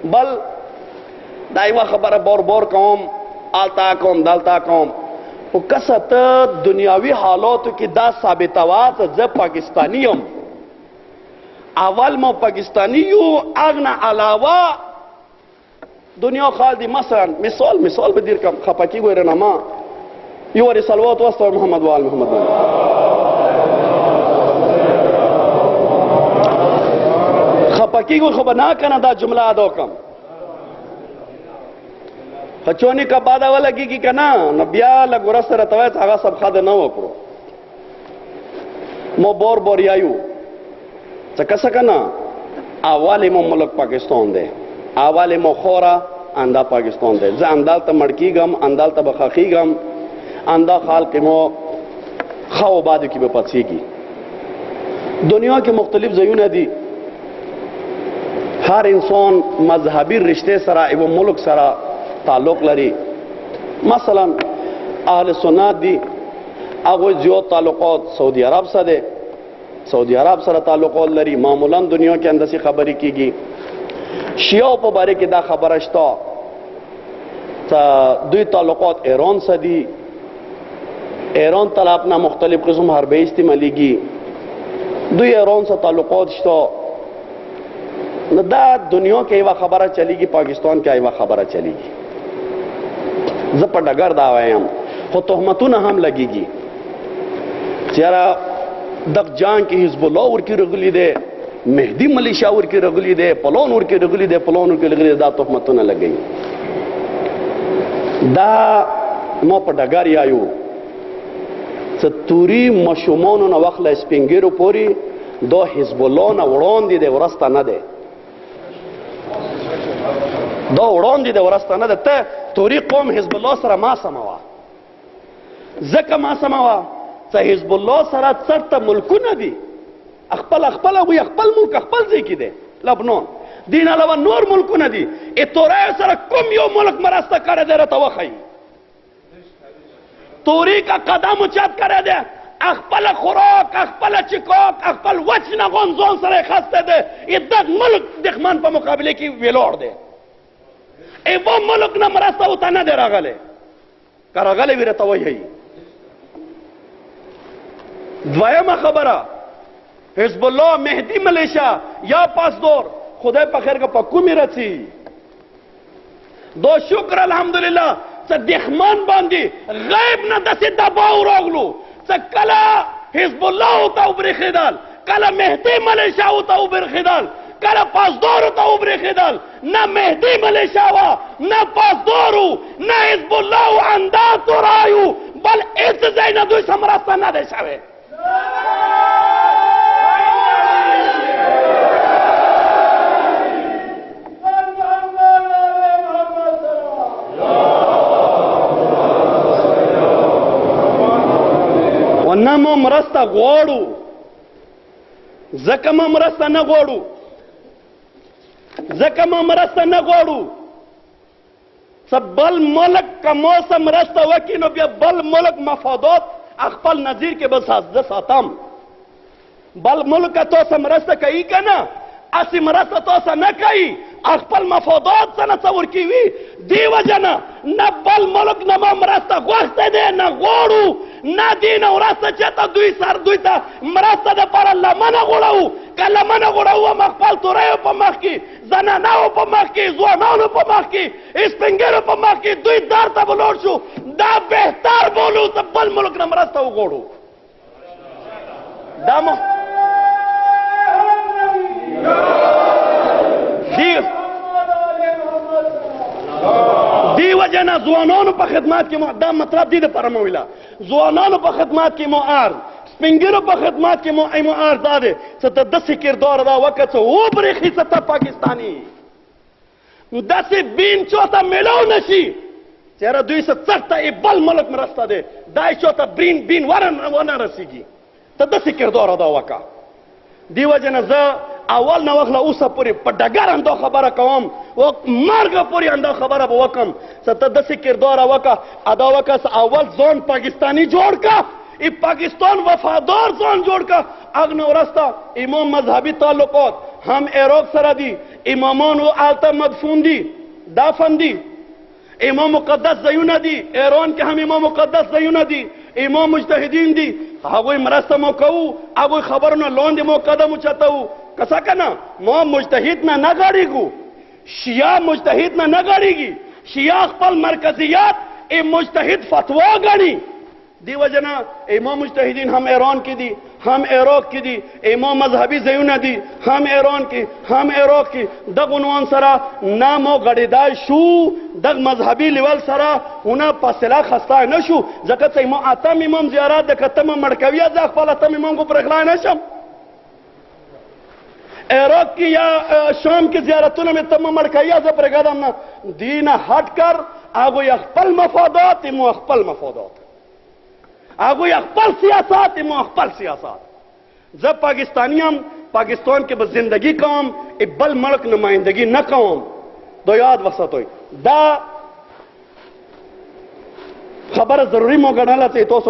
بل دا یوه خبره بور کوم، آلتا کوم دلتا کوم، خو کسه ته دنیاوي حالاتو کې دا ثابتوه چې زه پاکستانی یم، اول مو پاکستانی یو، هغه نه علاوه دنیا خال دی. مثلا مثال به دیر کم، خفه کیږئ رانه ما یو وارې صلوات واستوئ محمد وآل محمد. خفه کیږئ خو به نه کنه دا جمله ادا کم، خچونی کا بادا ولګیږي که نه نو بیا لږ ورځ سره ته وایه چې هغه سبخه د نه وکړو. مو بور یایو څه کسه که نه اول مو ملک پاکستان دی، اول مو خوره اندا پاکستان دی. زه اندالته مړ کیږم، اندالته به ښخیږم، اندا خال کې مو ښه و بادو کې به پڅېږي. دنیا کې مختلف ځایونه دي، هر انسان مذهبي رشته سره یو ملک سره تعلق لري. مثلا اهل سنت دي، هغوی زیات تعلقات سعودي عرب سره دی، سعودي عرب سره تعلقات لري. معمولا دنیا کې انداسې خبرې کیږي. شیعو په باره کې دا خبره شته چې دوی تعلقات ایران سره دي، ایران طرف نه مختلف قسم حربه استعمالیږي، دوی ایران سره تعلقات شته. نو دا دنیا کې یوه خبره چلیږي، پاکستان کې یوه خبره چلیږي. زه په ډګر دا وایم، خو تهمتونه هم لګیږي چې یاره دغه جان کې حزب الله ورکې رغلی دی، مهدي ملیشا ورکې رغلی دی، پلان ورکې رغلی دی، پلان ورکې رغلی دی. دا تهمتونه لګوي. دا ما په ډګر یایو چې توري ماشومانو نه واخله سپین ږیرو پورې دا حزب الله نه وړاندې دی، ورسته نه دی. دا وړاندې دی، ورسته نه دی. ته توري قوم حزب الله سره ما سموه، ځکه ما سموه چې حزب الله سره چرته ملکونه دي، خپل وي، خپل ملک خپل ځای کې دی لبنان، دین علاوه نور ملکونه دي. توري سره کوم یو ملک مرسته کړی دی راته وښایي. توري کا قدم اوچت کړی دی، خپل خوراک، خپل چکاک، خپل وچ نه غونځان سره یې خسته دی. دغه ملک دښمن په مقابله کې ویلاړ دی. ایوه ملک نه مرسته ورته نه دی راغلی، که راغلی وي راته وایي. دویمه خبره، حزب الله، مهدي ملیشا یا پاسدور، خدای په خیر که په کومې رسي. دا شکر الحمدلله چې دښمن باندې غیب نه داسې دباو راغلو چې کله حزب الله ورته وبرېښېدل، کله مهدي ملیشا ورته وبرېښېدل، کله پاسدار ورته وبرېښېدل. نه مهدي ملیشا وه، نه پاسدار و، نه حزب الله و، انداز رایو، بل هېڅ ځای نه دوی سره مرسته نه دی شوې. و نه مو مرسته غواړو، ځکه مو مرسته نه غواړو، ځکه مو مرسته نه غواړو چې بل ملک که ما سره مرسته وکړي نو بیا بل ملک مفادات خپل نظیر کې به زه ساتم. بل ملک که تاسو مرسته کوي که نه، هسې مرسته تاسو نه کوي، خپل مفادات څه نه څه ورکوي. دې وجه نه بل ملک نه ما مرسته غوښتی دی، نه غواړو، نه دې نه وروسته چېرته دوی ته مرسته دپاره لمنه غوړوو. که لمنه غوړوو هم خپل توریو په مخ کې، زنانهو په مخ کې، ځوانانو په مخ کې، سپین ږیرو په مخ کې دوی در ته به لاړ شو. دا بهتر بولو چې بل ملک نه مرسته وغواړو. دا دی وجه نه ځوانانو په خدمات کې مو دا مطلب دی دپاره مو ویله، ځوانانو په خدمات کې مو عرض، سپین ږیرو په خدمات کې مو عرض دا دی چې ته داسې کردار دا وکړه چې وبرېښي چې ته پاکستاني، داسې بین چاته میلاو نه شي چې یاره دوی سره چرته بل ملک مرسته دی، دا یې چاته بین ونه رسېږي. ته داسې کردار ادا وکړه. دې وجه نه زه اول نه واخله اوسه پورې په ډګر همدا خبره کوم، مرګه پورې همدا خبره به وکړم چې ته داسې کردار ادا وکړه چې اول ځان پاکستاني جوړ کړه، پاکستان وفادار ځان جوړ کړه. هغه نه وروسته امام مذهبي تعلقات هم عراق سره دي، امامان و آلتا مدفون دی دافن دی امام مقدس ځایونه دي ایران کې هم امام مقدس ځایونه دي امام مجتهدین دي هغوی مرسته مو کوو هغوی خبرونه لاندې مو قدم اوچتوو کسا کنه ما مجتهد نه نه غاړېږو شیعه مجتهد نه نه غاړېږي شیعه خپل مرکزیات مجتهد فتوا ګڼي دی وجنه امام مجتهدین هم ایران کې دي هم عراق کې دي امام مذهبي ځایونه دي هم ایران کې هم عراق کې دغه عنوان سره نه مو غړېدای شو دغه مذهبي لیول سره ونه فاصله خسته نه شو ځکه چې ما اتم امام زیارت د کتم مړکوي زه خپل اتم امام کو پرخلا نه شم عراق کی یا شام کی زیارتوں میں تم مڑکیا سے پرگادم نہ دین ہٹ کر آگو اخپل مفادات مو اخپل مفادات آگو اخپل سیاست مو اخپل سیاست جب پاکستانیم پاکستان کے بس زندگی کام بل ملک نمائندگی نہ کام دو یاد وسط ہوئی دا خبر ضروری مو گنا لاتے تو